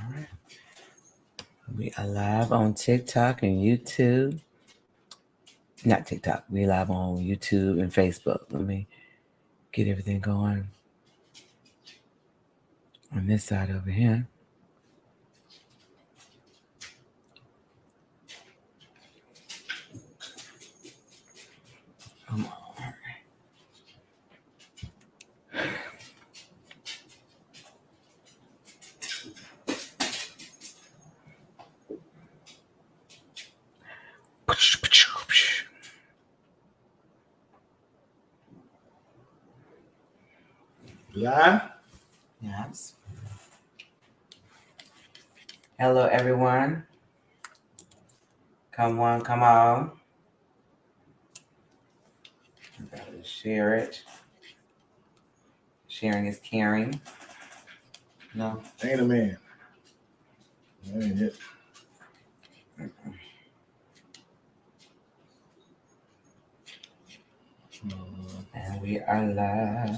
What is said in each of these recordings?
All right. We are live on TikTok and YouTube. Not TikTok. We live on YouTube and Facebook. Let me get everything going on this side over here. Come on. Live? Yes. Hello, everyone. Come on, come on. Share it. Sharing is caring. No. Ain't a man. That ain't it. And we are live.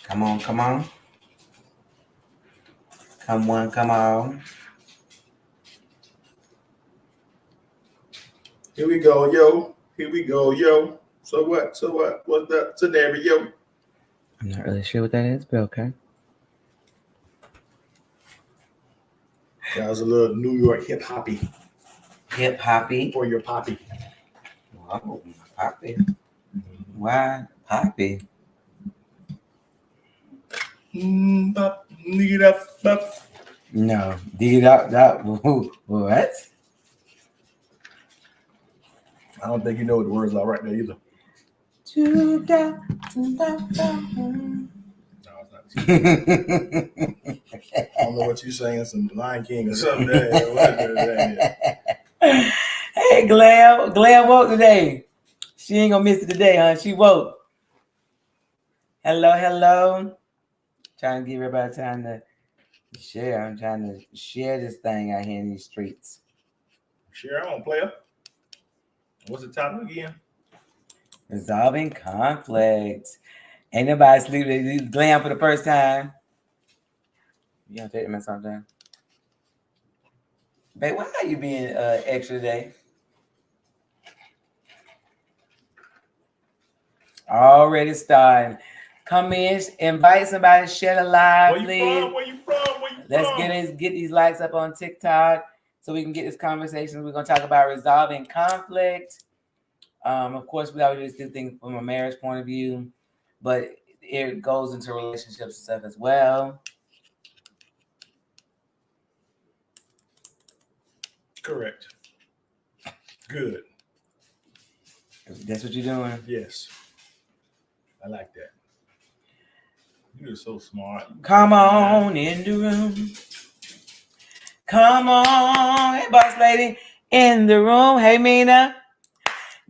Come on, come on. Come on, come on. Here we go, yo. Here we go, yo. So what? So what? What's the scenario? I'm not really sure what that is, but okay. That was a little New York hip hoppy. Hip hoppy. For your poppy. Wow, poppy. Why poppy? Bop, dig it up, bop. No, dig it up. That what? I don't think you know what the words are right there either. No, it's not. I don't know what you're saying, some Lion King or something. Hey, Glam woke today. She ain't gonna miss it today, huh? She woke. Hello. Trying to give everybody time to share. I'm trying to share this thing out here in these streets. Share on, player. What's the topic again? Resolving conflict. Ain't nobody sleeping. Glam for the first time. You gonna take them at something? Babe, why are you being extra today? Already starting. Come in, invite somebody, share the live, please. Where you from? Let's get these likes up on TikTok so we can get this conversation. We're gonna talk about resolving conflict. Of course, we always do things from a marriage point of view, but it goes into relationships and stuff as well. Correct. Good. That's what you're doing? Yes. I like that. You're so smart. Come on in the room. Come on. Hey, boss lady, in the room. Hey, Mina.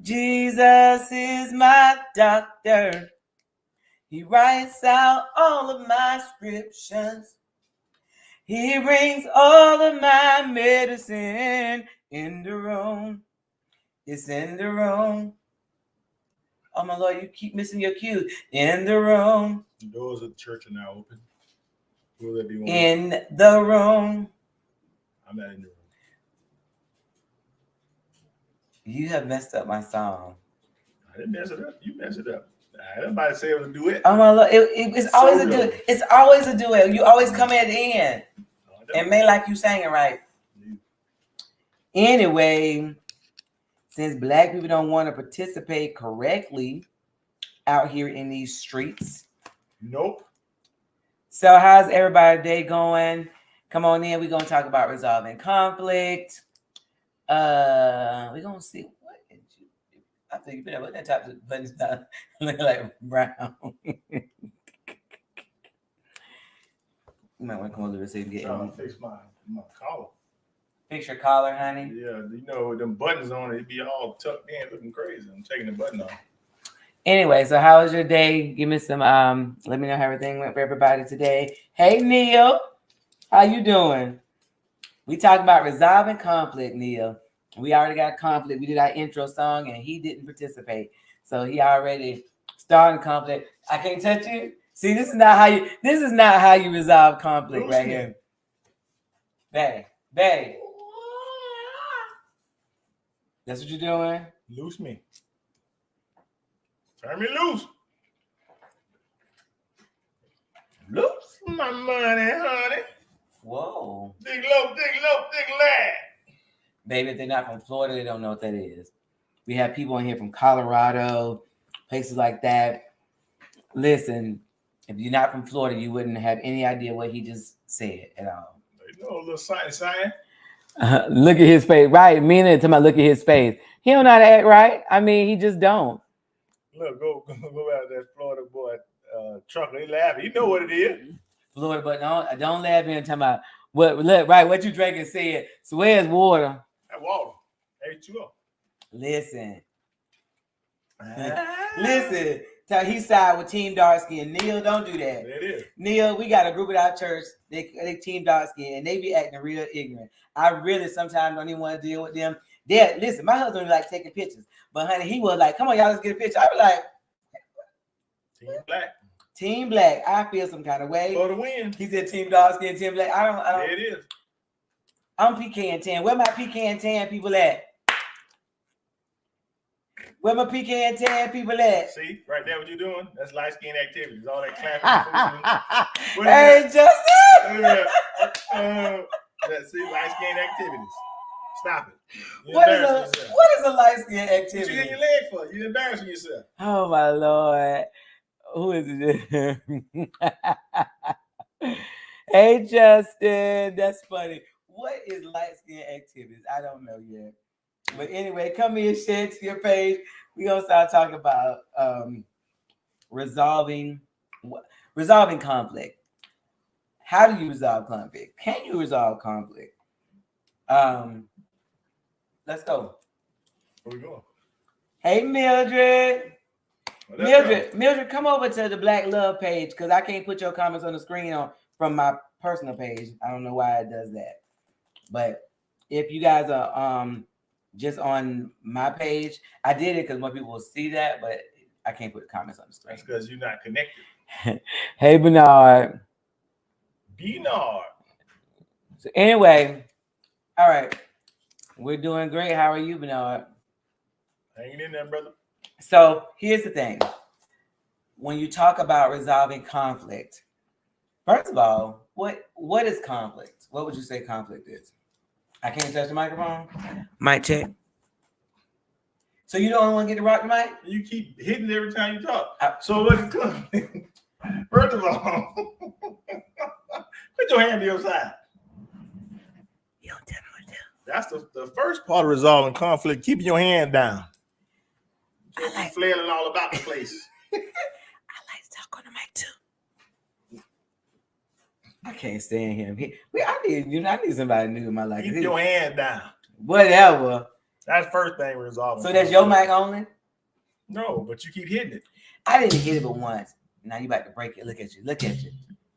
Jesus is my doctor. He writes out all of my scriptures. He brings all of my medicine in the room. It's in the room. Oh, my Lord, you keep missing your cue. In the room. The doors of the church are now open. Will there be one? In the room. I'm not in the room. You have messed up my song. I didn't mess it up. You messed it up. Nobody say able to do it. Oh, my Lord. It's so always a duet. It's always a duet. You always come at the end. And may like you sang it right. Anyway, since Black people don't want to participate correctly out here in these streets. Nope. So how's everybody's day going? Come on in. We're going to talk about resolving conflict. We're going to see. What did you do? I think you better look at that type of buttons down. Look like brown. You might want to come over and see if you get I'm fix my collar. Fix your collar, honey. Yeah, you know, with them buttons on it, it'd be all tucked in, looking crazy. I'm taking the button off. Anyway, so how was your day? Give me some. Let me know how everything went for everybody today. Hey, Neil, how you doing? We talking about resolving conflict, Neil. We already got conflict. We did our intro song, and he didn't participate, so he already started conflict. I can't touch you. See, this is not how you. This is not how you resolve conflict right here. Babe. That's what you're doing. Loose me. Turn me loose. Loose my money, honey. Whoa. Dig low, dig loud. Baby, if they're not from Florida, they don't know what that is. We have people in here from Colorado, places like that. Listen, if you're not from Florida, you wouldn't have any idea what he just said at all. You know, a little sign. Look at his face, right? Meaning to my look at his face. He don't know how to act right. I mean, he just don't. Look, go out that Florida boy trucker. He laughing. You know what it is. Florida, but don't laugh in talking about what. Look, right? What you drinking? Said. So where's water? That water. H2O. Listen. Listen. He side with Team Dark Skin. Neil, don't do that. It is. Neil, we got a group at our church. They Team Dark Skin, and they be acting real ignorant. I really sometimes don't even want to deal with them. Listen, my husband like taking pictures, but honey, he was like, "Come on, y'all, let's get a picture." I was like, Team Black. Team Black. I feel some kind of way. For the win. He said Team Dark Skin, Team Black. I don't. There it is. I'm pecan tan. Where my pecan tan people at? Where my pecan tan people at? See, right there, what you're doing? That's light skin activities. All that clapping. Hey, Justin. See, light skin activities. Stop it. What is a light skin activity? What you getting your leg for? You're embarrassing yourself. Oh my Lord. Who is it? Hey, Justin. That's funny. What is light skin activities? I don't know yet. But anyway, come here, share to your page. We're going to start talking about resolving conflict. How do you resolve conflict? Can you resolve conflict? Let's go. Where we going? Hey, Mildred. Mildred, come over to the Black Love page because I can't put your comments on the screen from my personal page. I don't know why it does that. But if you guys are just on my page, I did it because more people will see that, but I can't put the comments on the screen. That's because you're not connected. Hey, Bernard. So anyway, all right. We're doing great. How are you, Bernard? Hanging in there, brother. So here's the thing. When you talk about resolving conflict, first of all, what is conflict? What would you say conflict is? I can't touch the microphone. Mic check. So you don't want to get to rock the mic? You keep hitting it every time you talk. So what is conflict? First of all, put your hand to your side. You don't tell me what to do. That's the first part of resolving conflict, keeping your hand down. Just flailing all about the place. I like to talk on the mic too. I can't stand him. I need somebody new in my life. Keep your hand down. Whatever. That's the first thing we're resolving. So that's your mic only? No, but you keep hitting it. I didn't hit it but once. Now you about to break it. Look at you.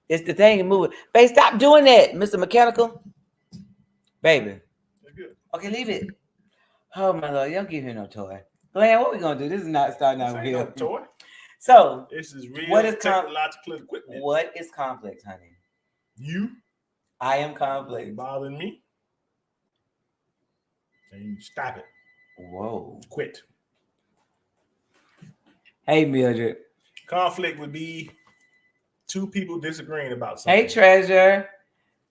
It's the thing moving. Babe, stop doing that, Mr. Mechanical. Baby. That's good. Okay, leave it. Oh my Lord, you don't give him no toy. Glenn, what we gonna do? This is not starting out here. No toy. So this is real technological equipment. What is conflict, honey? You? I am conflict. Bothering me? And you stop it. Whoa. Quit. Hey, Mildred. Conflict would be two people disagreeing about something. Hey, Treasure.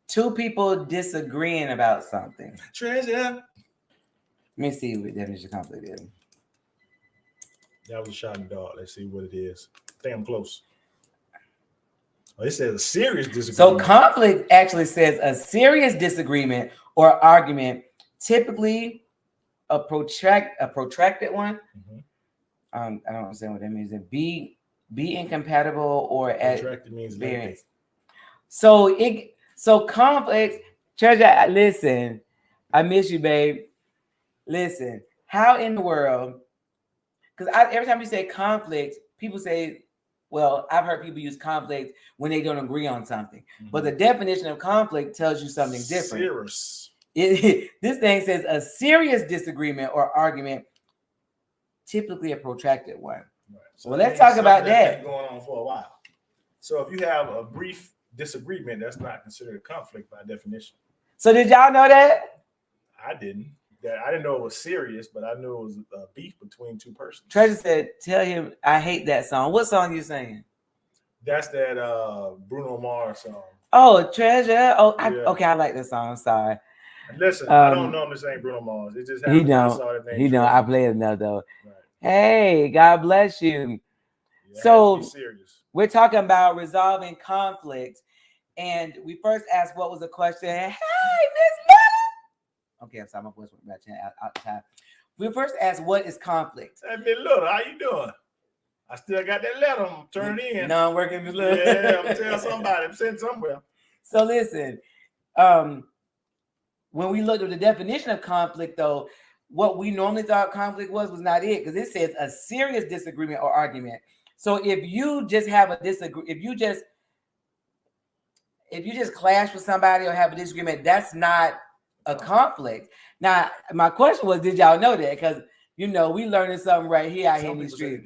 Two people disagreeing about something. Treasure. Let me see what definition of conflict is. That was a shot in the dark. Let's see what it is. I think I'm close. Oh, it says a serious disagreement. So conflict actually says a serious disagreement or argument, typically a protracted one. Mm-hmm. I don't understand what that means. Be incompatible or protracted means variance. So conflict, Treasure, listen, I miss you, babe. Listen, how in the world? Because every time you say conflict, people say, well, I've heard people use conflict when they don't agree on something. Mm-hmm. But the definition of conflict tells you something different. Serious. This thing says a serious disagreement or argument, typically a protracted one. Right. So Well, let's talk about that's that. been going on for a while. So if you have a brief disagreement, that's not considered a conflict by definition. So did y'all know that? I didn't. I didn't know it was serious, but I knew it was a beef between two persons. Treasure said, "Tell him I hate that song." What song you saying? That's that Bruno Mars song. Oh, Treasure. Oh, Yeah. okay. I like that song. I'm sorry. Listen, I don't know him to say Bruno Mars. It just He happened. don't. He don't. I play it enough though. Right. Hey, God bless you. Yeah, So serious. We're talking about resolving conflict, and we first asked what was the question. Hey, Miss Little. Okay, I'm sorry, my voice went back out the time. We first asked what is conflict. Hey, Miss Little, how you doing? I still got that letter. I'm turning it in. No, I'm working Miss Little. Yeah, I'm telling somebody. I'm sitting somewhere. So listen, when we looked at the definition of conflict, though, what we normally thought conflict was not it, because it says a serious disagreement or argument. So if you just have a if you just clash with somebody or have a disagreement, that's not a conflict. Now, my question was, did y'all know that? Because we learning something right here out here in the street.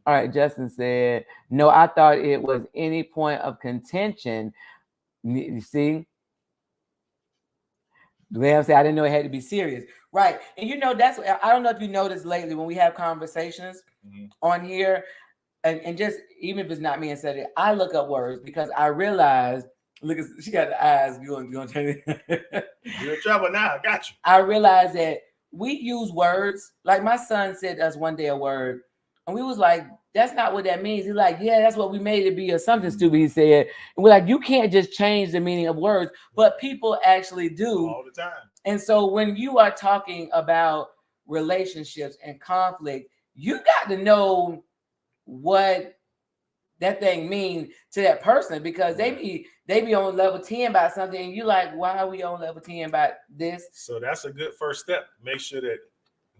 All right, Justin said, no, I thought it was any point of contention. You see? Graham said, I didn't know it had to be serious. Right. And that's, I don't know if you noticed lately when we have conversations on here, and just even if it's not me and said it, I look up words because I realize, look, she got the eyes. You want to turn it? You're in trouble now. I got you. I realize that we use words. Like my son said to us one day a word, and we was like, that's not what that means. He's like, yeah, that's what we made it be, or something stupid he said. And we're like, you can't just change the meaning of words, but people actually do. All the time. And so when you are talking about relationships and conflict, you got to know what that thing means to that person, because they be on level 10 about something, and you like, why are we on level 10 about this? So that's a good first step. Make sure that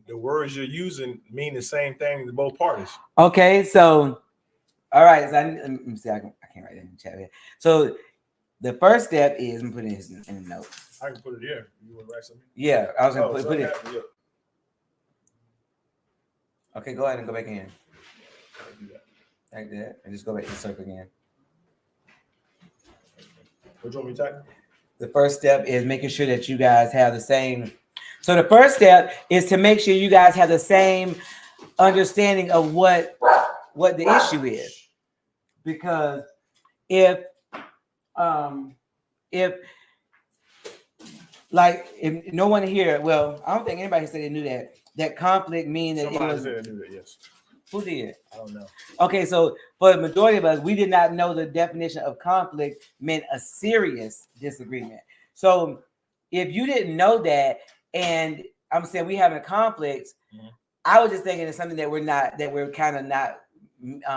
the words you're using mean the same thing to both parties. Okay, so all right, so let me see. I can't write that in the chat here. So the first step is, I'm putting this in the notes. I can put it here. You want to write something? Yeah, I was gonna put it. Look. Okay, go ahead and go back in. Like that, and just go back to the circle again. What do you want me to type? The first step is making sure that you guys have the same. So the first step is to make sure you guys have the same understanding of what the issue is, because if no one here, well, I don't think anybody said they knew that conflict means that somebody it was. said I knew that, yes. Who did? I don't know. Okay, so for the majority of us, we did not know the definition of conflict meant a serious disagreement. So if you didn't know that, and I'm saying we having a conflict, I was just thinking it's something that we're kind of not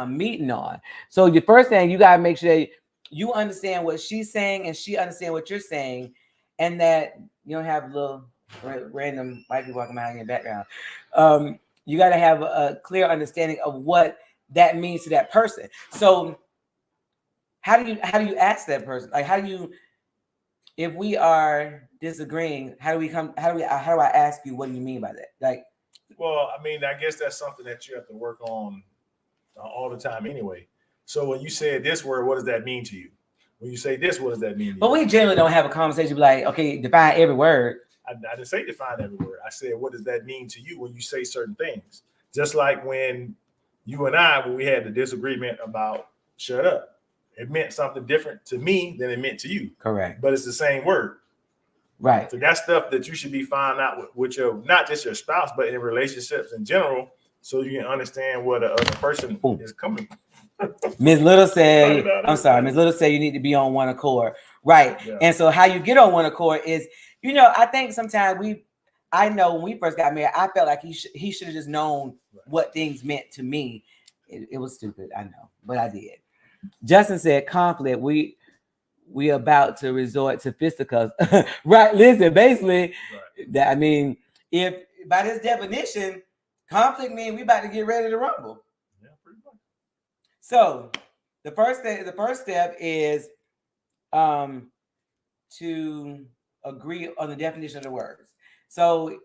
meeting on. So the first thing, you gotta make sure you understand what she's saying and she understands what you're saying, and that you don't have little random white people walking behind you in the background. You got to have a clear understanding of what that means to that person. So how do you ask that person? Like, if we are disagreeing, how do I ask you, what do you mean by that? Like, well, I mean, I guess that's something that you have to work on all the time anyway. So when you say this word, what does that mean to you? When you say this, what does that mean to you? But we generally don't have a conversation like, okay, define every word. I didn't say define every word. I said, what does that mean to you when you say certain things? Just like when you and I, when we had the disagreement about shut up, it meant something different to me than it meant to you. Correct. But it's the same word. Right. So that's stuff that you should be finding out with your, not just your spouse, but in relationships in general, so you can understand where the other person is coming from. Ms. Little said, I'm sorry, Ms. Little said you need to be on one accord. Right. Yeah. And so how you get on one accord is, I think sometimes I know when we first got married, I felt like he should have just known what things meant to me. It was stupid, I know, but I did. Justin said conflict, we about to resort to fisticuffs. Right, listen, basically, that, I mean, if by this definition, conflict means we about to get ready to rumble. Yeah, pretty much. So the first step is to agree on the definition of the words. So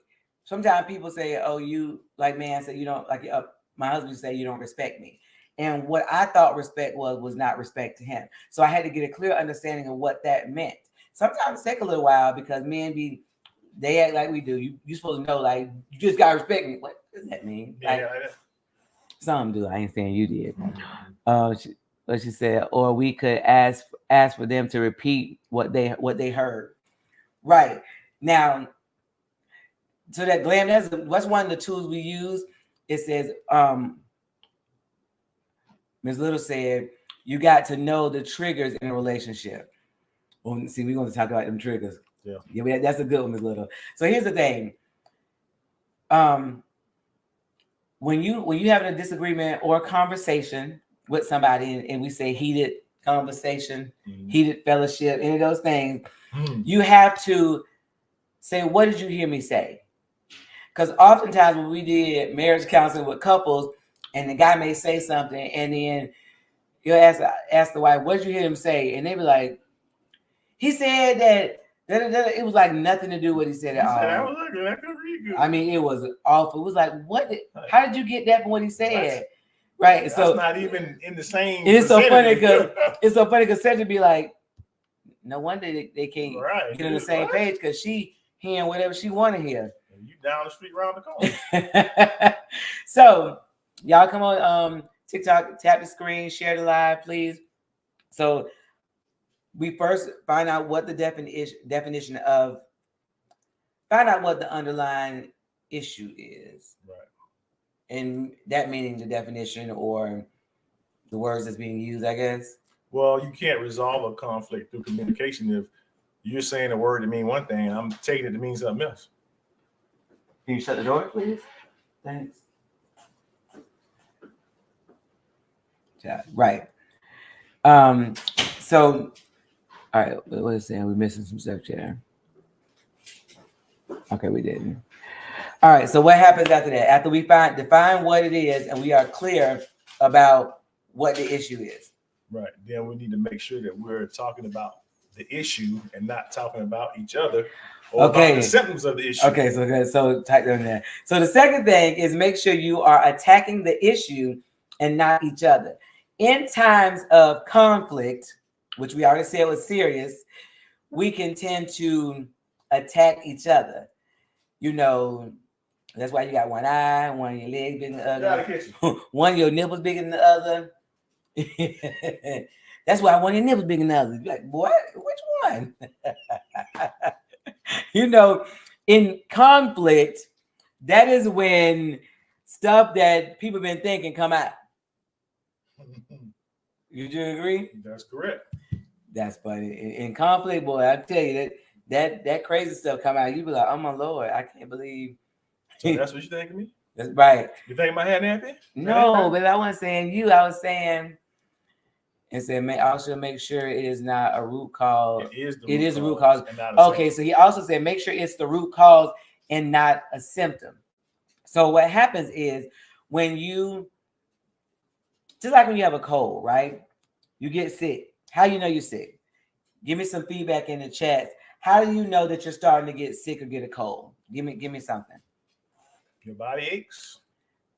sometimes people say, "Oh, you like man said you don't like." My husband say you don't respect me, and what I thought respect was not respect to him. So I had to get a clear understanding of what that meant. Sometimes it take a little while because men they act like we do. You supposed to know, like, you just gotta respect me. What does that mean? Yeah, Like, some do. I ain't saying you did. But she said, or we could ask for them to repeat what they heard. Right now, so that Glam, what's one of the tools we use. It says, Ms. Little said, you got to know the triggers in a relationship. Well, see, we're going to talk about them triggers. Yeah, that's a good one, Ms. Little. So here's the thing. When you having a disagreement or a conversation with somebody, and we say heated conversation, heated fellowship, any of those things, you have to say, what did you hear me say? Because oftentimes when we did marriage counseling with couples, and the guy may say something, and then you'll ask the wife, what did you hear him say? And they be like, he said that. It was like nothing to do with what he said at all. I mean, it was awful. It was like, how did you get that from what he said? Right. That's so not even in the same. It's so funny because Sandra be like, no wonder they can't get on the same page because she hearing whatever she want to hear. And you down the street around the corner. So y'all come on TikTok, tap the screen, share the live, please. So we first find out what the definition of, find out what the underlying issue is. Right. And that meaning the definition or the words that's being used, I guess. Well, you can't resolve a conflict through communication if you're saying a word to mean one thing and I'm taking it to mean something else. Can you shut the door, please? Thanks. Yeah, right. So, all right, what is saying? We're missing some stuff here. Okay, we didn't. All right, so what happens after that? After we define what it is and we are clear about what the issue is. Right. Then we need to make sure that we're talking about the issue and not talking about each other or about the symptoms of the issue. Okay, so type that in there. So the second thing is make sure you are attacking the issue and not each other. In times of conflict, which we already said was serious, we can tend to attack each other. You know, that's why you got one eye, one of your legs bigger than the other. One of your nipples bigger than the other. That's why one of your nipples bigger than the other. You're like, boy, which one? You know, in conflict, that is when stuff that people have been thinking come out. You do agree? That's correct. That's funny. In conflict, boy, I tell you that crazy stuff come out. You be like, oh my Lord, I can't believe. So that's what you think of me? That's right. You think my head nappy? No, but I wasn't saying you. I was saying, and said, also make sure it is not a root cause. It is a root cause. Okay, so he also said, make sure it's the root cause and not a symptom. So what happens is when you, just like when you have a cold, right? You get sick. How do you know you're sick? Give me some feedback in the chat. How do you know that you're starting to get sick or get a cold? Give me something. Your body aches.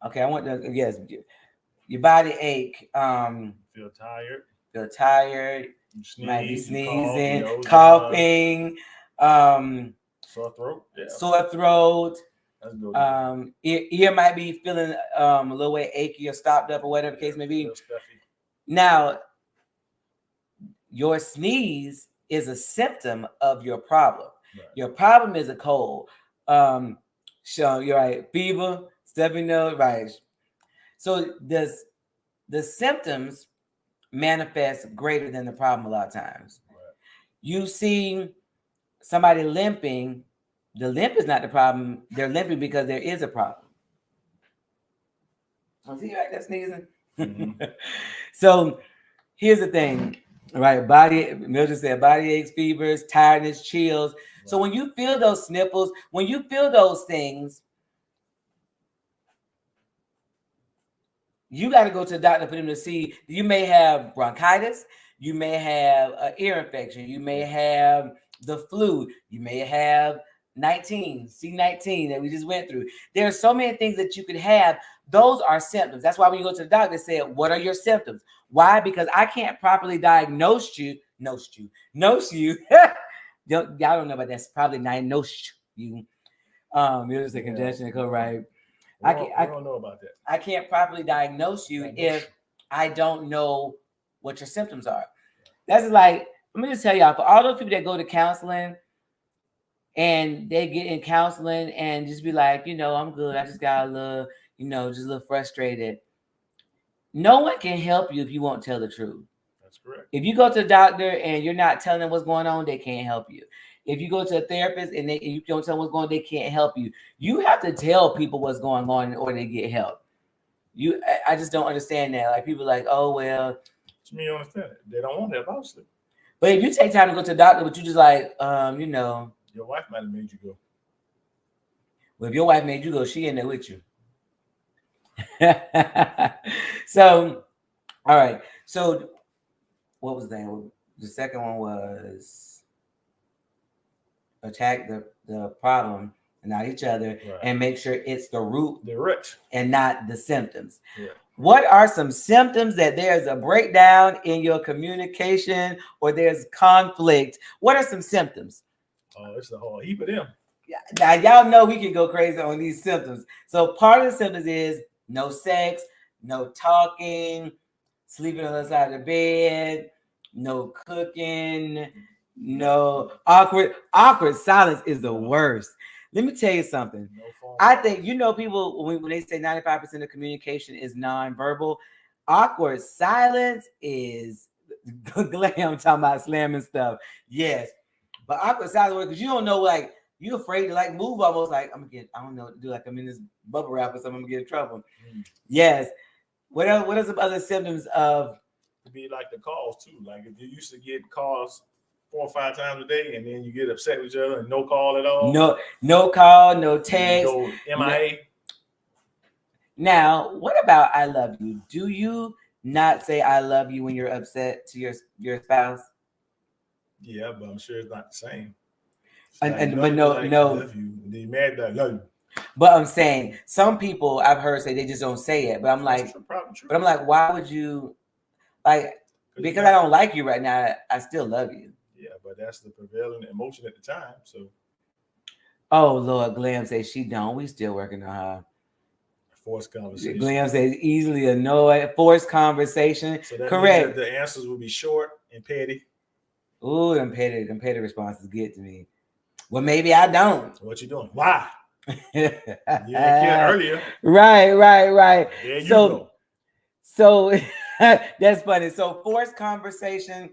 Okay, I want to, yes. Your body ache. Feel tired. You might be sneezing, coughing. Sore throat. Yeah. Sore throat. That's good. Ear might be feeling a little way achy or stopped up or whatever the case may be. Now, your sneeze is a symptom of your problem. Right. Your problem is a cold. So you're right, fever, stuffy nose, right? So the symptoms manifest greater than the problem a lot of times. Right. You see somebody limping, the limp is not the problem. They're limping because there is a problem. Oh, see, right, that's sneezing. Mm-hmm. So here's the thing, right? Mildred said body aches, fevers, tiredness, chills. Right. So when you feel those sniffles, when you feel those things, you got to go to the doctor for them to see. You may have bronchitis. You may have an ear infection. You may have the flu. You may have C19 that we just went through. There are so many things that you could have. Those are symptoms. That's why when you go to the doctor, they say, what are your symptoms? Why? Because I can't properly diagnose you. Y'all don't know about that. It's probably diagnose you. It's a congestion code, right? I don't know about that. I can't properly diagnose you if I don't know what your symptoms are. That's like, let me just tell y'all, for all those people that go to counseling and they get in counseling and just be like, I'm good. I just got a little, just a little frustrated. No one can help you if you won't tell the truth. That's correct. If you go to the doctor and you're not telling them what's going on, they can't help you. If you go to a therapist and you don't tell them what's going on, they can't help you. You have to tell people what's going on in order to get help. I just don't understand that. Like, people are like, oh, well. To me, you understand it. They don't want help, obviously. But if you take time to go to the doctor, but you just like, your wife might have made you go. Well, if your wife made you go, she in there with you. So, all right. So, what was that? The second one was attack the problem and not each other, right, and make sure it's the root and not the symptoms. Yeah. What are some symptoms that there's a breakdown in your communication or there's conflict? What are some symptoms? Oh, it's a whole heap of them. Now, y'all know we can go crazy on these symptoms. So part of the symptoms is no sex, no talking, sleeping on the side of the bed, no cooking, no awkward silence is the worst. Let me tell you something. I think, people, when they say 95% of communication is nonverbal, awkward silence is Glam talking about slamming stuff. Yes. But awkward silence, because you don't know, like, you're afraid to, like, move almost like, I don't know what to do. Like, I'm in this bubble wrap or something, I'm going to get in trouble. Yes. What are some other symptoms of? To be like the calls, too. Like, if you used to get calls 4 or 5 times a day, and then you get upset with each other and no call at all. No call, no text. No MIA. Now, what about I love you? Do you not say I love you when you're upset to your spouse? Yeah, but I'm sure it's not the same. No. They mad that I love you. But I'm saying some people I've heard say they just don't say it. But I'm like, but I'm like, why would you, like? Because I don't like you right now, I still love you. Yeah, but that's the prevailing emotion at the time. So. Oh Lord, Glam says she don't. We still working on her. Forced conversation. Glam says easily annoyed. Forced conversation. So that correct. Means that the answers will be short and petty. Ooh, them petty responses get to me. Well, maybe I don't. What you doing? Why? You didn't care earlier. Right. There you go. So that's funny. So forced conversations,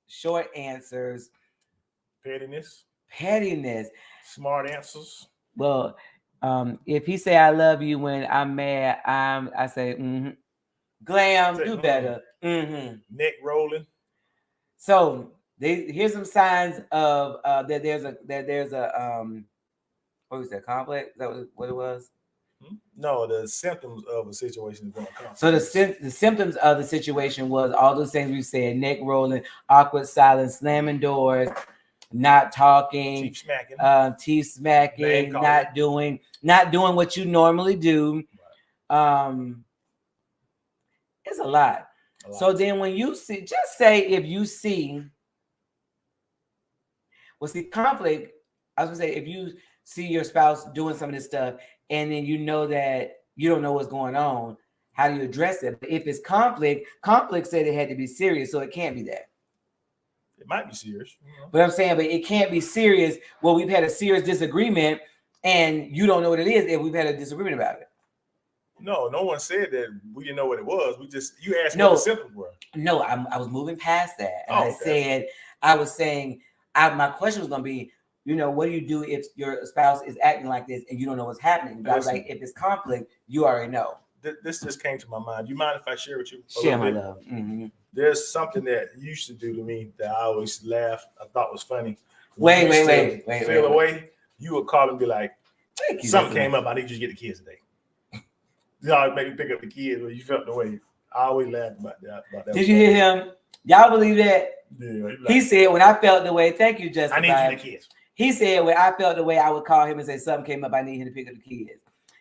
short answers, pettiness, smart answers. Well, if he say I love you when I'm mad, I say mm-hmm. Glam, do better. Mm-hmm. Neck rolling. So here's some signs of that there's a what was that, conflict? Is that what it was? No, the symptoms of a situation is going to come. So the symptoms of the situation was all those things we said: neck rolling, awkward silence, slamming doors, not talking, teeth smacking, not doing what you normally do. It's a lot. So then when you see, just say if you see, conflict, I was gonna say, if you see your spouse doing some of this stuff and then you know that you don't know what's going on, how do you address it? But if it's conflict said it had to be serious, so it can't be that. It might be serious. But I'm saying, but it can't be serious. Well, we've had a serious disagreement and you don't know what it is if we've had a disagreement about it. No one said that we didn't know what it was. You asked what the symptoms were. No, I was moving past that. And I was saying, my question was going to be, what do you do if your spouse is acting like this and you don't know what's happening? I was like, if it's conflict, you already know. This just came to my mind. Do you mind if I share with you? Share my love. Mm-hmm. There's something that you used to do to me that I always laugh. I thought was funny. Wait. Feel away. You would call and be like, something came up. I need you to get the kids today. You always make me pick up the kids when you felt the way. I always laugh about that. Did you hear him? Y'all believe that? Yeah, He said, when I felt the way, thank you, I Justin. need you the kids. He said, when I felt the way, I would call him and say, something came up, I need him to pick up the kids.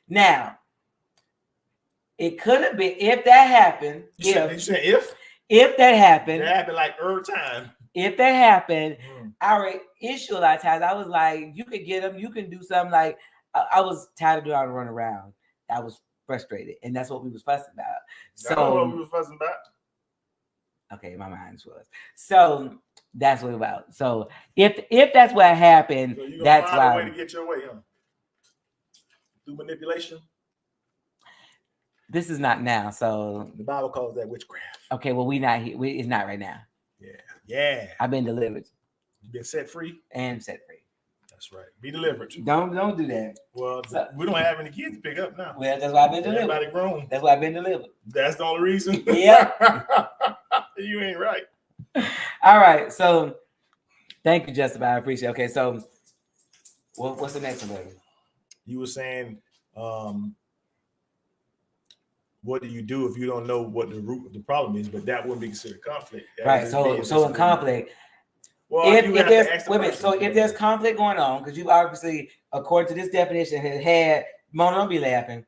Now, it could have been, if that happened, You said if that happened, it happened like every time. If that happened, our issue a lot of times, I was like, you could get them, you can do something. Like, I was tired of doing all the run around. I was frustrated, and that's what we was fussing about. So what we was fussing about? Okay, my mind was. So that's what about. So if that's what happened, so you that's find why. a way to get your way, huh? Through manipulation. This is not now. So the Bible calls that witchcraft. Okay, well, we not here. It's not right now. Yeah. I've been delivered. You've been set free and set free. That's right. Be delivered. Don't do that. Well, we don't have any kids to pick up now. Well, that's why I've been delivered. Everybody grown. That's why I've been delivered. That's the only reason. Yeah. You ain't right. All right. So thank you, Justin. I appreciate it. Okay, so what's the next one, baby? You were saying, what do you do if you don't know what the root of the problem is? But that wouldn't be considered conflict. Right. So in conflict, well, if there's conflict going on, because you obviously, according to this definition, has had Mona, don't be laughing.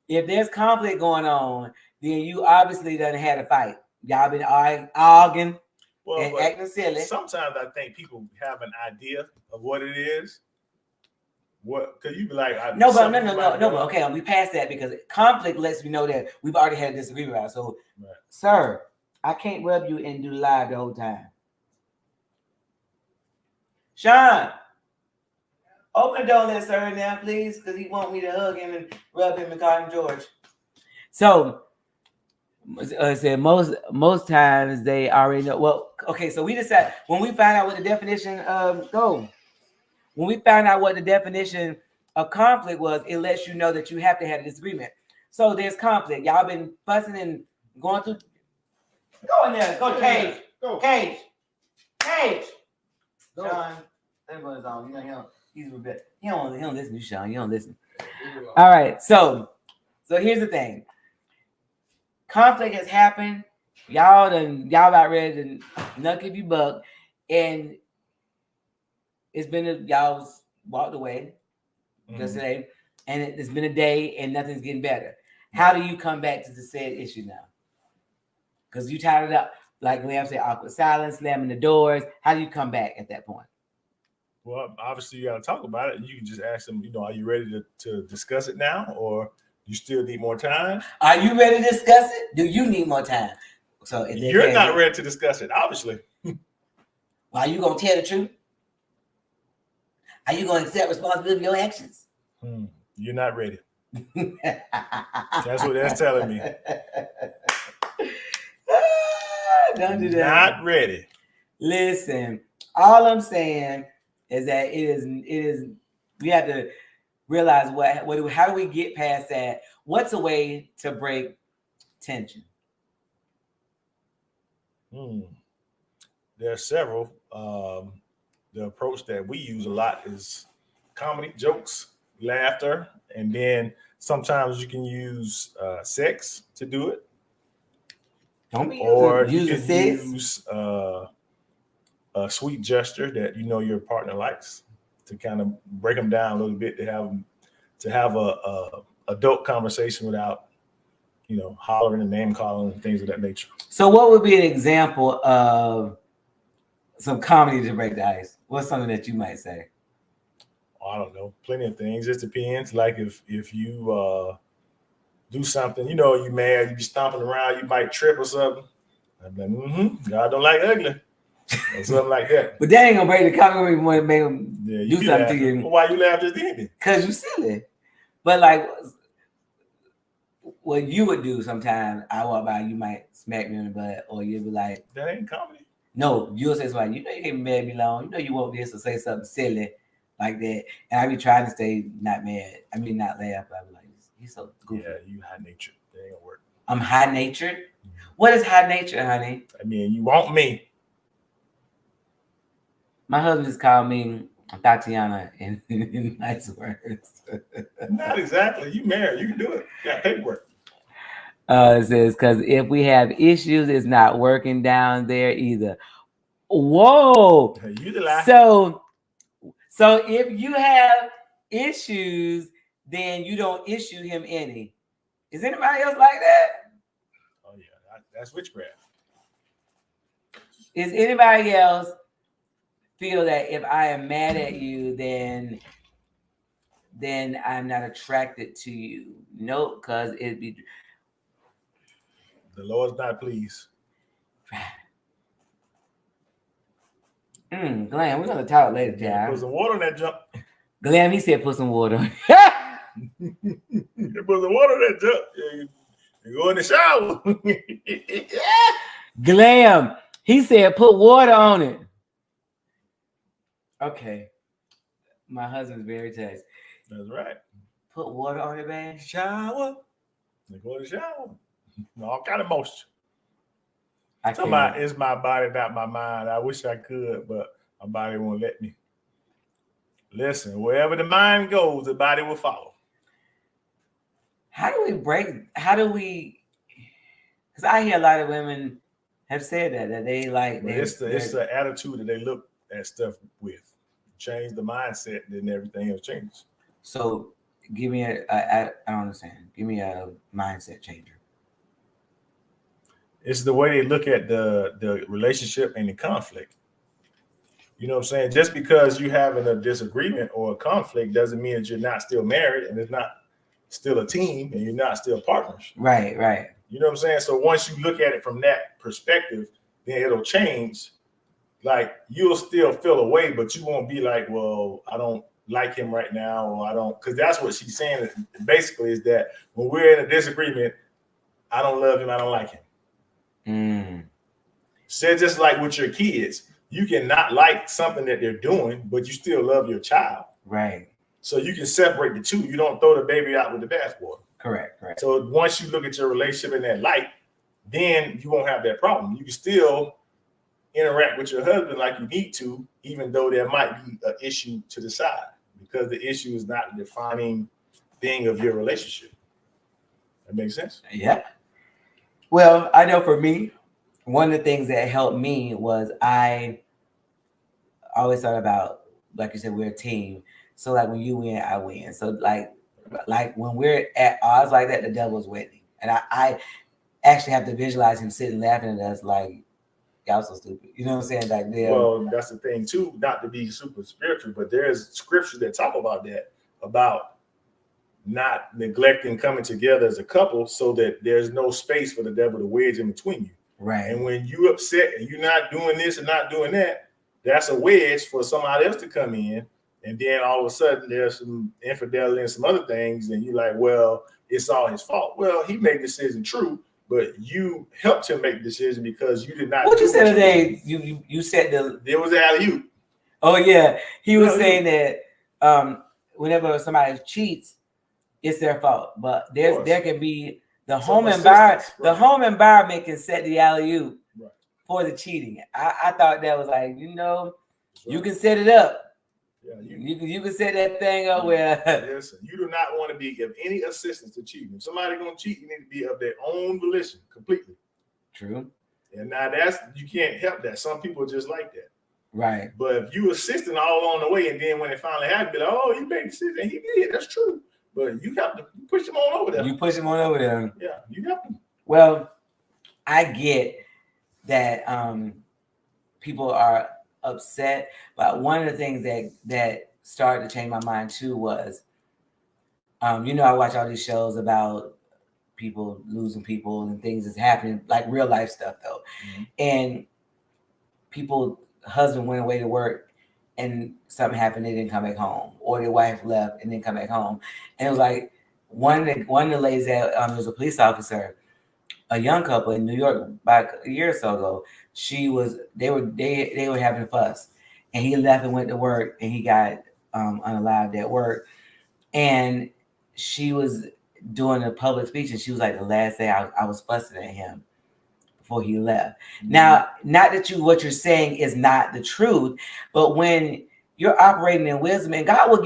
If there's conflict going on, then you obviously done had a fight. Y'all been arguing and acting silly. Sometimes I think people have an idea of what it is. What? Because you be like, no. Okay, we passed that because conflict lets me know that we've already had a disagreement about it. So, right. Sir, I can't rub you and do live the whole time. Sean, open the door, let sir in now, please, because he want me to hug him and rub him and call him George. So, I said most times they already know. Well, okay, so we decided when we find out what the definition when we found out what the definition of conflict was, it lets you know that you have to have a disagreement. So there's conflict. Y'all been fussing and going through. Go in there. Go Cage. Go Cage. Cage. Go. Sean, everybody's on. You know he's rebellious. He don't listen to you, Sean. You don't listen. All right. So here's the thing. Conflict has happened. Y'all about ready to knuck if you buck, and it's been y'all's walked away just today, and it's been a day, and nothing's getting better. How do you come back to the said issue now? Because you tied it up, like Liam said, awkward silence, slamming the doors. How do you come back at that point? Well, obviously you got to talk about it. You can just ask them, are you ready to discuss it now, or you still need more time? Are you ready to discuss it? Do you need more time? So you're not ready to discuss it, obviously. Well, are you gonna tell the truth? Are you going to accept responsibility for your actions? You're not ready. That's what that's telling me. Don't do that. Not ready. Listen, all I'm saying is that it is. We have to realize how do we get past that? What's a way to break tension? There are several. The approach that we use a lot is comedy, jokes, laughter, and then sometimes you can use sex to do it. Or you can use a sweet gesture that your partner likes to kind of break them down a little bit, to have a adult conversation without hollering and name calling and things of that nature. So what would be an example of some comedy to break the ice? What's something that you might say? I don't know. Plenty of things. Just depends. Like if you do something, you mad, you be stomping around, you might trip or something. I'm like, God don't like ugly. Or something like that. But that ain't gonna break the comedy when you make them do something to you. Well, why you laugh just then? Because you silly. But like what you would do sometimes, I walk by, you might smack me in the butt, or you'd be like, that ain't comedy. No, you'll say something, you can't be mad at me long. You want this to say something silly like that. And I be trying to stay not mad. I mean, not laugh, but I be like, he's so goofy. Yeah, you high natured. That ain't gonna work. I'm high natured? What is high nature, honey? I mean, you want me. My husband just called me Tatiana in nice words. Not exactly. You married. You can do it. You got paperwork. It says, because if we have issues, it's not working down there either. Whoa. You the lie. So if you have issues, then you don't issue him any. Is anybody else like that? Oh yeah, that's witchcraft. Is anybody else feel that if I am mad at you, then I'm not attracted to you? Nope, because it'd be the Lord's not pleased. Glenn, we're gonna talk later, John. Put some water on that jump. Glenn, he said put some water on. You put some water on that jump. You go in the shower. Glam, he said put water on it. Okay. My husband's very touched. That's right. Put water on it, man. Shower. They go to the shower. All kind of moisture. I Somebody, it's my body, not my mind. I wish I could, but my body won't let me. Listen, wherever the mind goes, the body will follow. How do we, because I hear a lot of women have said that they like. It's the attitude that they look at stuff with. Change the mindset, then everything else changes. So give me I don't understand. Give me a mindset changer. It's the way they look at the relationship and the conflict. You know what I'm saying? Just because you're having a disagreement or a conflict doesn't mean that you're not still married and it's not still a team and you're not still partners. Right. You know what I'm saying? So once you look at it from that perspective, then it'll change. Like you'll still feel a way, but you won't be like, well, I don't like him right now, or I don't, because that's what she's saying basically is that when we're in a disagreement, I don't love him, I don't like him. So just like with your kids, you can not like something that they're doing, but you still love your child. Right. So you can separate the two. You don't throw the baby out with the bathwater. Correct. So once you look at your relationship in that light, then you won't have that problem. You can still interact with your husband like you need to, even though there might be an issue to the side, because the issue is not the defining thing of your relationship. That makes sense? Yeah. Well, I know for me, one of the things that helped me was I always thought about, like you said, we're a team. So like when you win, I win. So like when we're at odds like that, the devil's winning. And I actually have to visualize him sitting laughing at us like, y'all so stupid. You know what I'm saying? Like, well, that's the thing too, not to be super spiritual, but there's scriptures that talk about that, about not neglecting coming together as a couple so that there's no space for the devil to wedge in between you. Right. And when you upset and you're not doing this and not doing that, that's a wedge for somebody else to come in. And then all of a sudden there's some infidelity and some other things. And you're like, well, it's all his fault. Well, he made the decision true, but you helped him make the decision because you did not. What you said today? You said there was alley-oop. Oh yeah, he was saying that whenever somebody cheats, it's their fault. But there can be the home environment. Right. The home environment can set the alley-oop for the cheating. I thought that was like, you can set it up. Yeah, you can set that thing up where. Listen, you do not want to give any assistance to cheating. If somebody's gonna cheat, you need to be of their own volition, completely. True. And now you can't help that. Some people are just like that. Right. But if you assisting all on the way, and then when it finally happened, be like, oh, you made the decision, and he did. That's true. But you have to push him on over there. You push him on over there. Yeah, you have to. Well, I get that people are upset, but one of the things that started to change my mind too was, I watch all these shows about people losing people and things that's happening, like real life stuff though. Mm-hmm. And people, husband went away to work and something happened, they didn't come back home, or their wife left and didn't come back home. And it was like one of the ladies that was a police officer, a young couple in New York about a year or so ago. They were having a fuss, and he left and went to work, and he got unalived at work. And she was doing a public speech, and she was like, the last day I was fussing at him before he left. Mm-hmm. Now, not that what you're saying is not the truth, but when you're operating in wisdom, and God will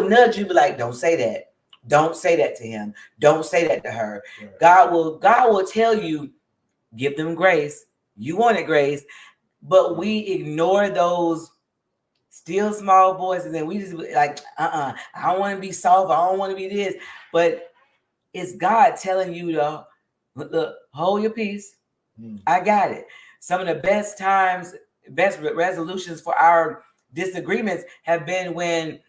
nudge you, be like, don't say that. Don't say that to him. Don't say that to her. Right. God will tell you, give them grace. You wanted grace, but we ignore those still small voices, and we just like, I don't want to be soft. I don't want to be this. But it's God telling you to look, hold your peace. I got it. Some of the best resolutions for our disagreements have been when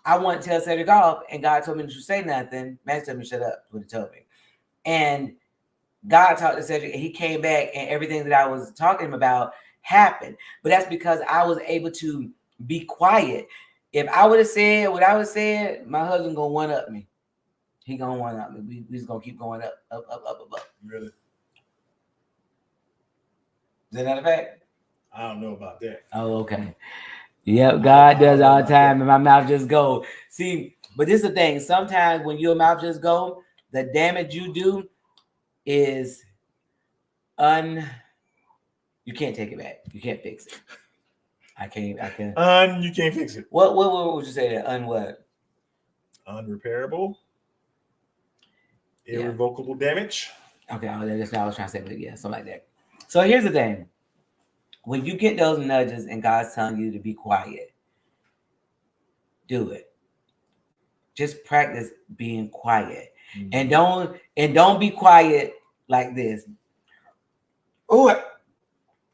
I want to tell Cedric off, and God told me to say nothing. Max told me to shut up. That's what he told me. And God talked to Cedric, and he came back, and everything that I was talking about happened. But that's because I was able to be quiet. If I would have said what I would have said, my husband gonna one up me. He gonna one up me. We just gonna keep going up. Really? Is that not a fact? I don't know about that. Oh, okay. Yep, God does all the time, and my mouth just go. See, but this is the thing. Sometimes when your mouth just go, the damage you do is you can't take it back. You can't fix it. I can. You can't fix it. What would you say that? What? Unrepairable. Irrevocable damage. Okay, that's what I was trying to say, but yeah, something like that. So here's the thing. When you get those nudges and God's telling you to be quiet, do it. Just practice being quiet. And don't be quiet like this. Oh,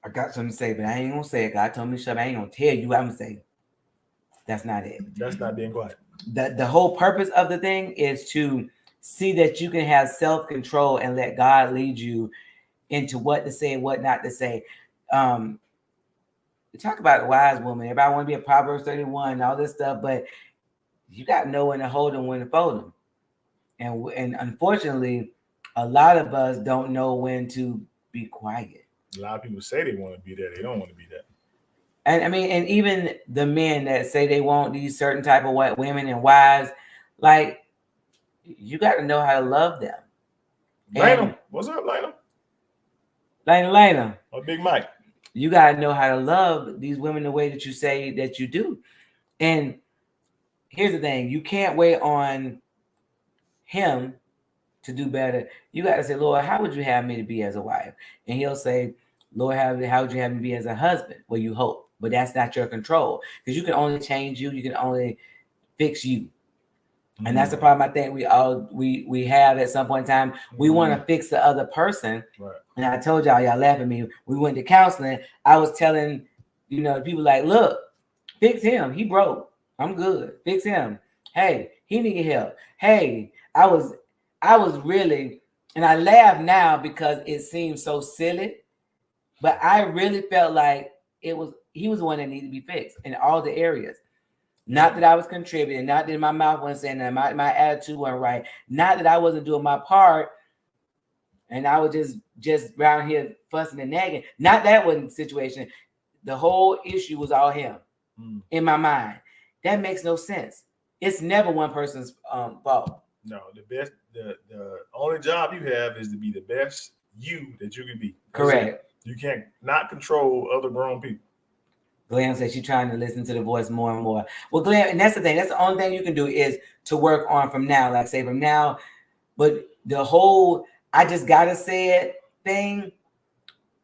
I got something to say, but I ain't gonna say it. God told me to shut up. I ain't gonna tell you what I'm gonna say. That's not it. That's not being quiet. The whole purpose of the thing is to see that you can have self-control and let God lead you into what to say and what not to say. We talk about the wise woman. Everybody want to be a Proverbs 31 and all this stuff, but you got to know when to hold them, when to fold them. And unfortunately, a lot of us don't know when to be quiet. A lot of people say they want to be there. They don't want to be there. And I mean, and even the men that say they want these certain type of white women and wives, like, you got to know how to love them. Lena, what's up, Lena? Lena. Or Big Mike. You got to know how to love these women the way that you say that you do. And here's the thing. You can't wait on him to do better. You got to say, Lord, how would you have me to be as a wife? And he'll say, Lord, how would you have me be as a husband? Well, you hope, but that's not your control, because you can only change you. You can only fix you. And that's the problem I think we have at some point in time. We want to fix the other person. Right. And I told y'all laugh at me. We went to counseling. I was telling, people like, look, fix him. He broke. I'm good. Fix him. Hey, he need help. Hey, I was really, and I laugh now because it seems so silly, but I really felt like he was the one that needed to be fixed in all the areas. Not that I was contributing, not that my mouth wasn't saying that, my attitude wasn't right, not that I wasn't doing my part, and I was just around here fussing and nagging. Not that wasn't the situation. The whole issue was all him in my mind. That makes no sense. It's never one person's fault. No, the only job you have is to be the best you that you can be. Correct. You can't not control other grown people. Glenn says she's trying to listen to the voice more and more. Well, Glenn, and that's the thing. That's the only thing you can do is to work on from now. Like say from now, but the whole I just gotta say it thing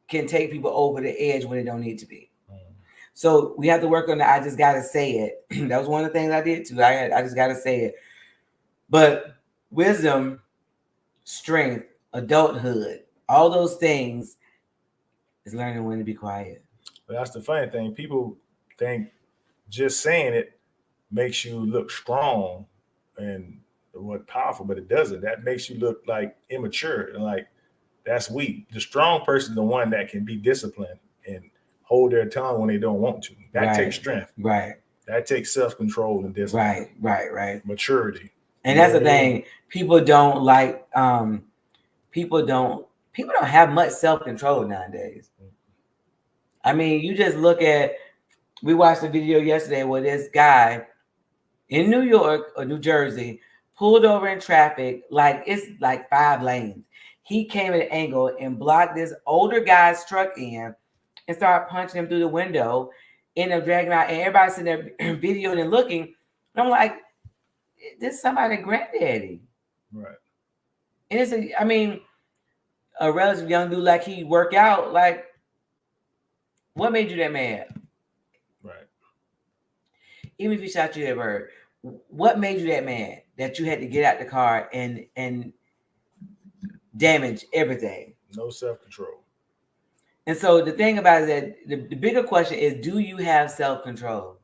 can take people over the edge when it don't need to be. So we have to work on the I just gotta say it. That was one of the things I did too. I just gotta say it. But wisdom, strength, adulthood, all those things is learning when to be quiet. But that's the funny thing. People think just saying it makes you look strong and what powerful, but it doesn't. That makes you look like immature and like that's weak. The strong person is the one that can be disciplined and hold their tongue when they don't want to. That takes strength. Right. That takes self-control and discipline. Right. Maturity. And that's the thing. People don't like people don't have much self-control nowadays. I mean, you just look at, we watched a video yesterday where this guy in New York or New Jersey pulled over in traffic, like it's like 5 lanes. He came at an angle and blocked this older guy's truck in and started punching him through the window, ended up dragging out, and everybody's sitting there videoing and looking. And I'm like, this somebody's granddaddy. Right. And it's a relative young dude, like he work out. Like, what made you that mad? Right. Even if he shot you that bird, what made you that mad that you had to get out the car and damage everything? No self-control. And so the thing about it is that the bigger question is, do you have self-control?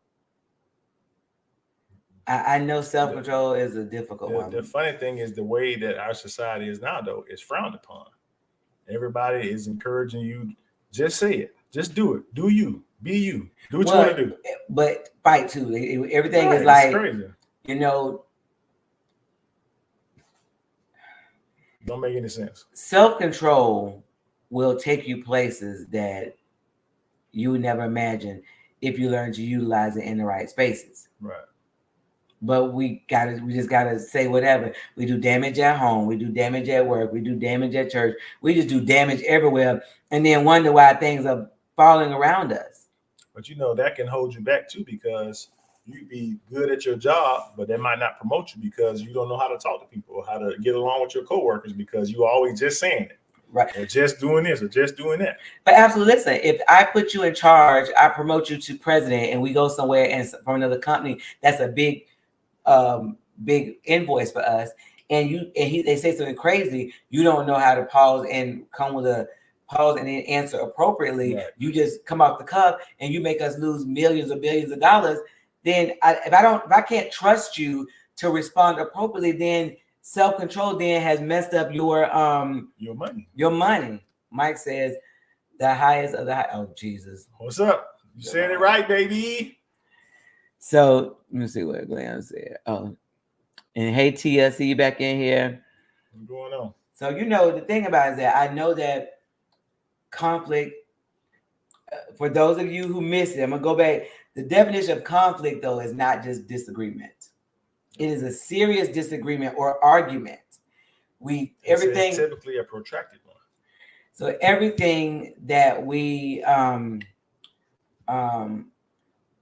I know self-control is a difficult one. The funny thing is the way that our society is now, though, is frowned upon. Everybody is encouraging you, just say it. Just do it. Do you. Be you. Do what you want to do. But fight too. Everything Right, is like, crazy. Don't make any sense. Self-control will take you places that you would never imagine if you learn to utilize it in the right spaces. Right. But we just gotta say whatever. We do damage at home, we do damage at work, we do damage at church, we just do damage everywhere, and then wonder why things are falling around us. But that can hold you back too, because you be good at your job, but they might not promote you because you don't know how to talk to people or how to get along with your coworkers, because you always just saying it. Right. Or just doing this or just doing that. But absolutely, listen, if I put you in charge, I promote you to president, and we go somewhere and from another company, that's a big invoice for us. And they say something crazy, you don't know how to pause and come with a pause and then answer appropriately. Right. You just come off the cuff and you make us lose millions or billions of dollars. Then if I can't trust you to respond appropriately, then self-control then has messed up your money. Your money. Mike says the highest of the high. Oh, Jesus. What's up? You saying it right, baby. So let me see what Glenn said. Oh, and hey, Tia, see you back in here. What's going on? So the thing about it is that I know that conflict, for those of you who missed it, I'm gonna go back. The definition of conflict, though, is not just disagreement. It is a serious disagreement or argument. Everything typically a protracted one. So everything that we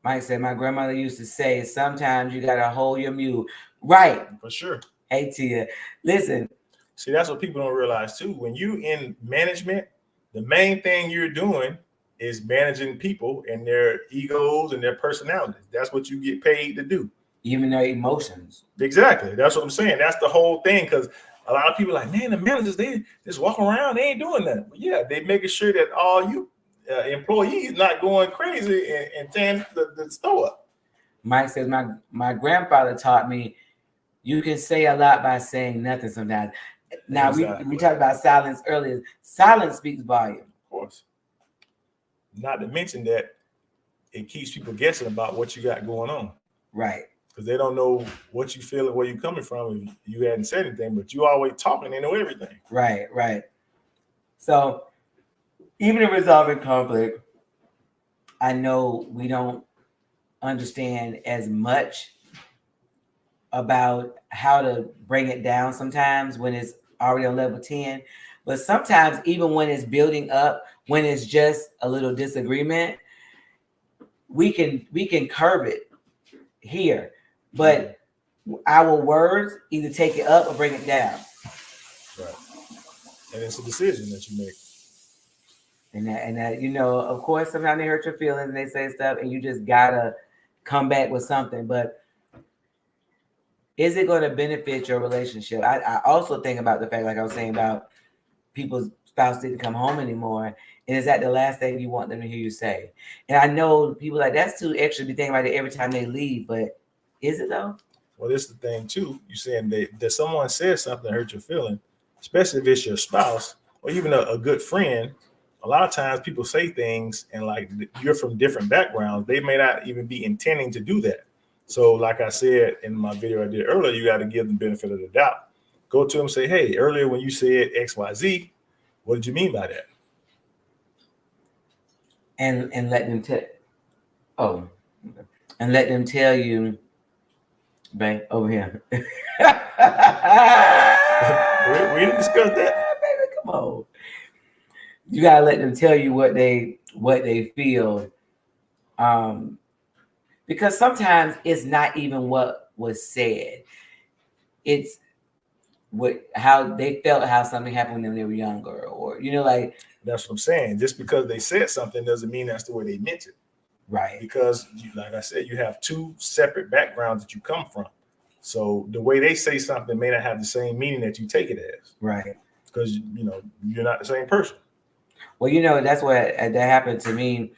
Mike said, my grandmother used to say, sometimes you gotta hold your mule. Right. For sure. Hey Tia. Listen. See, that's what people don't realize too. When you in management, the main thing you're doing is managing people and their egos and their personalities. That's what you get paid to do. Even their emotions. Exactly. That's what I'm saying. That's the whole thing. Because a lot of people are like, man, the managers, they just walk around, they ain't doing that. But yeah, they making sure that all you employees not going crazy and tearing the store up. Mike says, my grandfather taught me you can say a lot by saying nothing sometimes. Now, exactly. we talked about silence earlier. Silence speaks volume. Of course. Not to mention that it keeps people guessing about what you got going on. Right. Because they don't know what you feel and where you're coming from if you hadn't said anything, but you always talking, they know everything. Right, right. So even in resolving conflict, I know we don't understand as much about how to bring it down sometimes when it's already on level 10. But sometimes even when it's building up, when it's just a little disagreement, we can curb it here. But our words either take it up or bring it down. Right. And it's a decision that you make. And that of course, sometimes they hurt your feelings and they say stuff and you just gotta come back with something. But is it going to benefit your relationship? I also think about the fact, like I was saying, about people's spouse didn't come home anymore. And is that the last thing you want them to hear you say? And I know people like that's too extra to be thinking about it every time they leave, but is it though? Well, this is the thing too. You're saying that someone says something that hurt your feeling, especially if it's your spouse or even a good friend. A lot of times people say things and like you're from different backgrounds. They may not even be intending to do that. So like I said in my video I did earlier, you got to give the benefit of the doubt. Go to them and say, hey, earlier when you said XYZ, what did you mean by that? And let them let them tell you, babe, over here. we didn't discuss that. Baby, come on. You gotta let them tell you what they feel. Because sometimes it's not even what was said. it's how they felt, how something happened when they were younger, or like That's what I'm saying. Just because they said something doesn't mean that's the way they meant it. right. Because, like I said, you have two separate backgrounds that you come from. So the way they say something may not have the same meaning that you take it as. Right. Because you're not the same person. Well, that's what that happened to me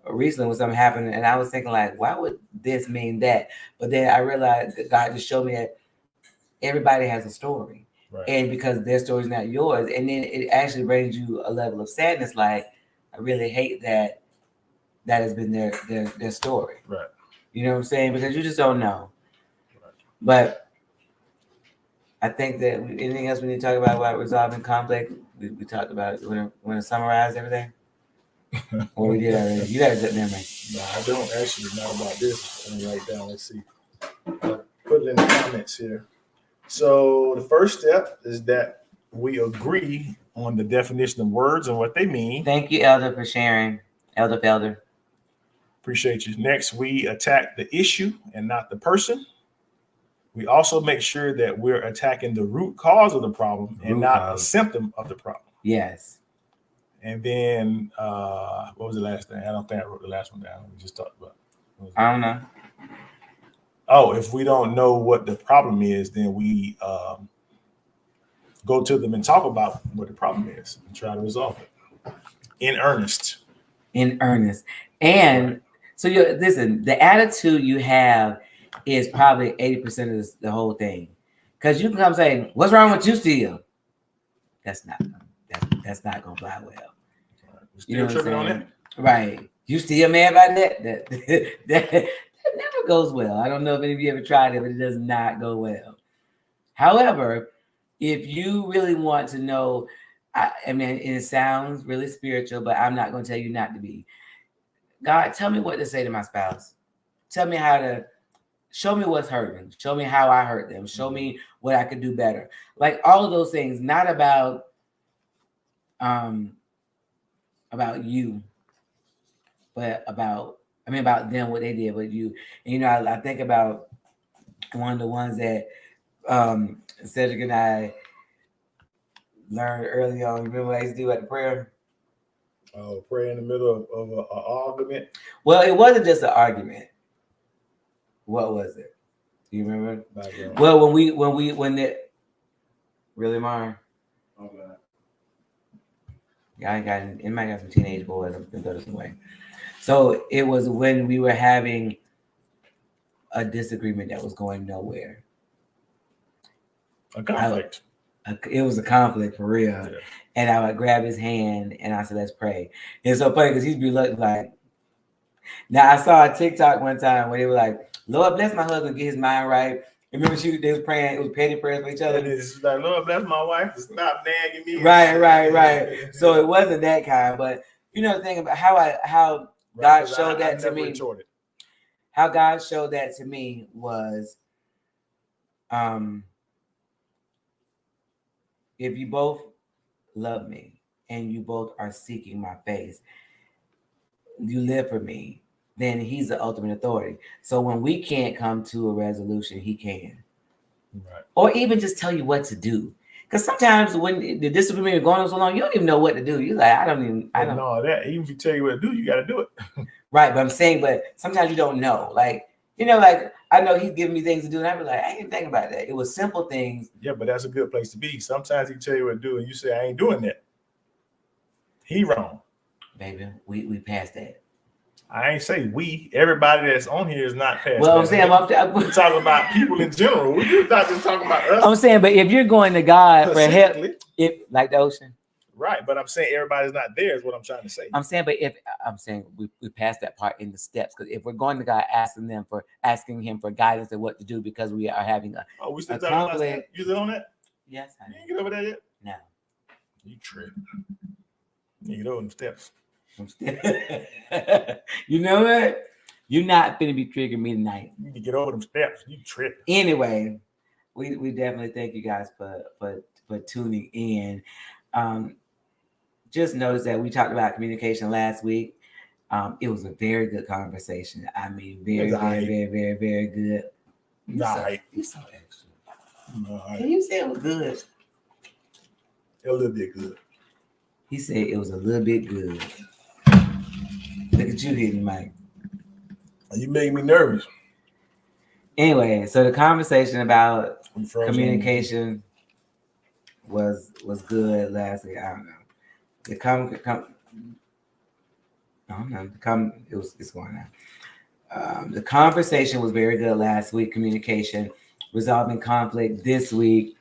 recently when something happened, and I was thinking like, why would this mean that? But then I realized that God just showed me that everybody has a story, Right. and because their story is not yours, and then it actually brings you a level of sadness. Like, I really hate that has been their story. Right. You know what I'm saying? Because you just don't know. Right. But I think that anything else we need to talk about resolving conflict? We talked about it. Want to summarize everything? Or we did already? You got a good memory. No, I don't actually. Not about this. Let me write down. Let's see. Put it in the comments here. So the first step is that we agree on the definition of words and what they mean. Thank you, Elder, for sharing. Elder Felder. Appreciate you. Next, we attack the issue and not the person. We also make sure that we're attacking the root cause of the problem and not a symptom of the problem. Yes. And then, what was the last thing? I don't think I wrote the last one down. We just talked about. I don't know. Oh, if we don't know what the problem is, then we go to them and talk about what the problem is and try to resolve it in earnest. In earnest. And so listen, the attitude you have is probably 80% of the whole thing. Because you can come saying, what's wrong with you still? That's not gonna fly well. You know what I'm saying? On right. You still mad about that? That never goes well. I don't know if any of you ever tried it, but it does not go well. However, if you really want to know, I mean, it sounds really spiritual, but I'm not going to tell you not to be. God, tell me what to say to my spouse. Tell me how to show me what's hurting. Show me how I hurt them. Show me what I could do better. Like all of those things, not about you, but about them, what they did with you. And, I think about one of the ones that Cedric and I learned early on. Remember what I used to do at the prayer? Oh, pray in the middle of an argument? Well, it wasn't just an argument. What was it? Do you remember? Well, really, Mar? Okay. Yeah, it might got some teenage boys and throw this away. So it was when we were having a disagreement that was going nowhere. A conflict. It was a conflict for real. Yeah. And I would grab his hand and I said, let's pray. And it's so funny because he'd be looking like, now I saw a TikTok one time where they were like, Lord bless my husband, get his mind right. Remember they was praying, it was petty prayers for each other. It's like, Lord bless my wife to stop nagging me. Right. So it wasn't that kind, but the thing about how God showed that to me. How God showed that to me was if you both love me and you both are seeking my face, you live for me, then he's the ultimate authority. So when we can't come to a resolution, he can. Right. Or even just tell you what to do. Because sometimes when the disagreement is going on so long, you don't even know what to do. You're like, I don't. No, that even if you tell you what to do, you got to do it. Right, but I'm saying, but sometimes you don't know. Like, like I know he's giving me things to do, and I be like, I ain't thinking about that. It was simple things. Yeah, but that's a good place to be. Sometimes he tell you what to do, and you say, I ain't doing that. He wrong. Baby, we passed that. I ain't say we. Everybody that's on here is not past. Well, I'm saying we're talking about people in general. We're not just talking about us. I'm saying, but if you're going to God for help, if like the ocean, right? But I'm saying everybody's not there. Is what I'm trying to say. I'm saying, but we passed that part in the steps, because if we're going to God asking him for guidance and what to do, because we are having a we still talking about that? You still on that? Yes, honey. You ain't get over that yet? No. You trip. You get over them steps. You know what? You're not gonna be triggering me tonight. You need to get over them steps. You tripping. Anyway, we definitely thank you guys for tuning in. Just notice that we talked about communication last week. It was a very good conversation. I mean, very good. Right. You so extra. All right. Can you say it was good? A little bit good. He said it was a little bit good. Look at you hitting Mike. You make me nervous. Anyway, so the conversation about I'm frozen. communication was good last week. I don't know. It's going on. The conversation was very good last week. Communication, resolving conflict this week.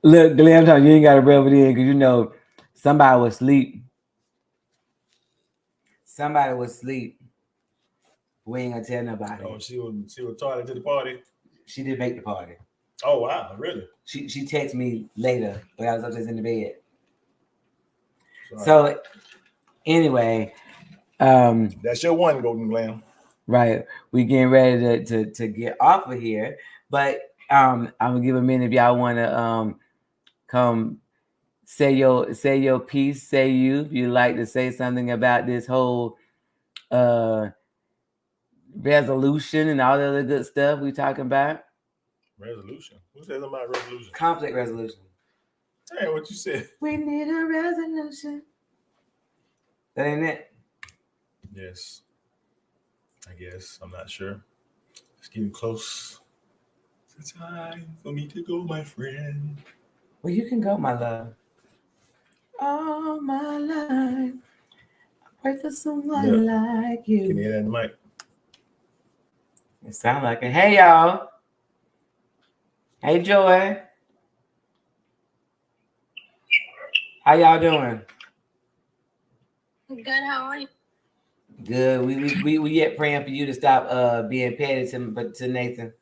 Look, Glenn, you ain't got to rub it in because you know somebody was asleep. Somebody was asleep. We ain't gonna tell nobody. Oh, she was tardy to the party. She did make the party. Oh wow, really? She texted me later, but I was upstairs in the bed. Sorry. So anyway, that's your one, Golden Glam. Right, we getting ready to get off of here, but I'm gonna give a minute if y'all want to come say your piece. Say if you'd like to say something about this whole resolution and all the other good stuff we talking about. Resolution? Who said something about resolution? Conflict resolution. Hey, what you said? We need a resolution. That ain't it? Yes. I guess. I'm not sure. It's getting close. It's time for me to go, my friend. Well, you can go, my love. All my life, I pray for someone like you. Can you hear that in the mic? It sounds like it. Hey, y'all. Hey, Joy. How y'all doing? Good. How are you? Good. We yet praying for you to stop being petty to Nathan.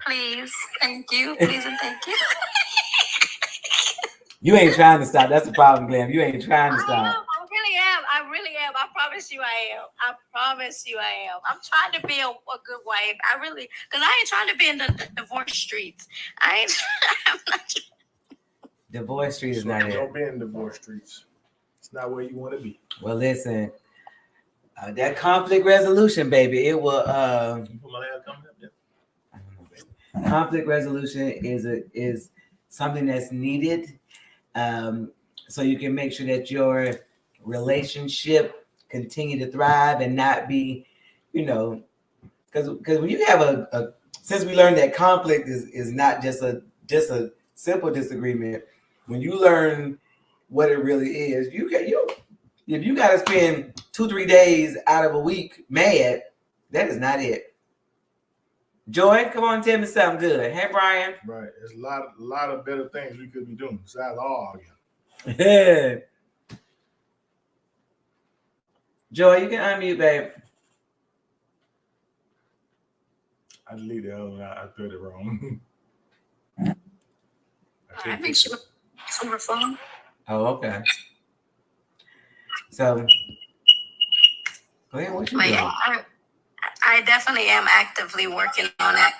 Please, thank you. Please and thank you. You ain't trying to stop. That's the problem, Glenn. You ain't trying to stop. I really am. I promise you I am. I'm trying to be a good wife. Because I ain't trying to be in the divorce streets. I'm not. Divorce street is not it. Don't be in divorce streets. It's not where you want to be. Well, listen. That conflict resolution, baby, it will. You put my leg coming up there? I don't know, baby. Conflict resolution is something that's needed, so you can make sure that your relationship continue to thrive and not be, because when you have a since we learned that conflict is not just a simple disagreement. When you learn what it really is, if you got to spend 2-3 days out of a week mad, that is not it. Joy, come on, tell me something good. Hey, Brian. Right. There's a lot of better things we could be doing besides all again. Yeah. Joy, you can unmute, babe. I deleted it. I put it wrong. I think she was on her phone. Oh, okay. So, go ahead. What you doing? I definitely am actively working on it.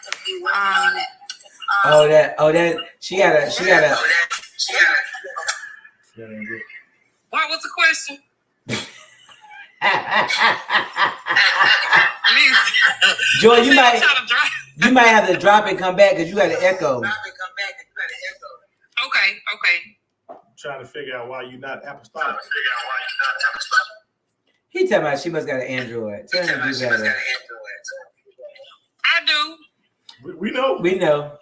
She got a. What was the question? Joy, you might have to drop and come back because you got an echo. Okay. I'm trying to figure out why you're not apostolic. He talking about she must got an Android. Tell him to do better. I do. We know. We know.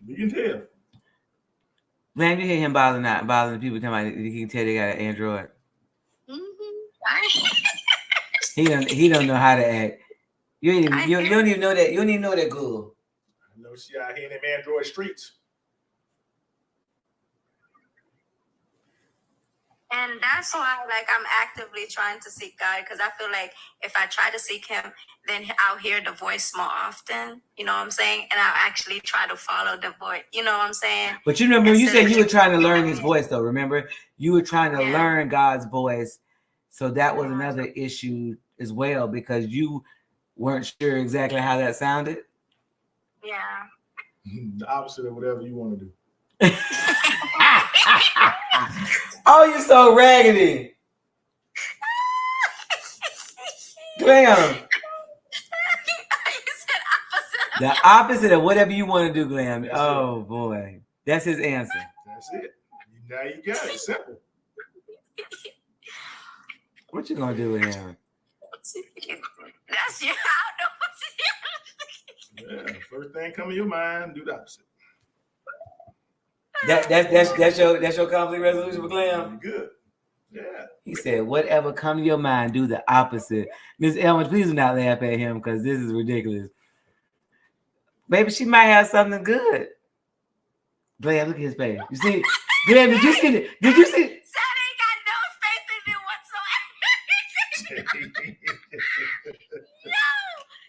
We can tell. Man, you hear him bothering the people talking about he can tell they got an Android. He don't know how to act. You don't even know that. You don't even know that good. I know she out here in them Android streets. And that's why, I'm actively trying to seek God, because I feel like if I try to seek Him, then I'll hear the voice more often. You know what I'm saying? And I'll actually try to follow the voice. You know what I'm saying? But you remember, you said you were trying to learn His voice, though. Remember, you were trying to learn God's voice, so that was another issue as well, because you weren't sure exactly how that sounded. Yeah. The opposite of whatever you want to do. Oh, you're so raggedy. Glam. You said opposite. The opposite of whatever you want to do, Glam. Oh boy, that's his answer. That's it. Now you got it. Simple. What you gonna do with him? That's your Yeah. First thing come to your mind, do the opposite. That's your conflict resolution for Glam. You good. Yeah. He said, whatever come to your mind, do the opposite. Miss Elman, please do not laugh at him because this is ridiculous. Maybe she might have something good. Glam, look at his face. You see, Glam, did you see it? Did you see? Said he got no faith in me whatsoever.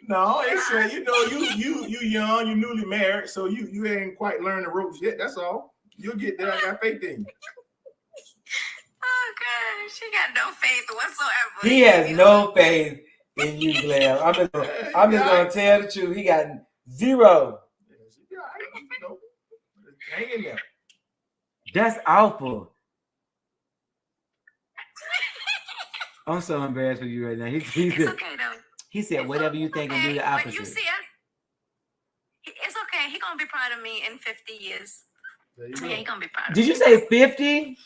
No, it said, you young, you newly married, so you ain't quite learned the ropes yet. That's all. You'll get there. I got faith in you. Oh gosh, she got no faith whatsoever. He has no faith in you, Glam. I'm just gonna tell the truth. He got zero. Yeah, you know, hang in there. That's awful. I'm so embarrassed for you right now. It's okay though. He said, whatever you think and do the When you opposite. see us, it's okay. He gonna be proud of me in 50 years. There you Yeah, he go. gonna be proud of Did me. you say 50?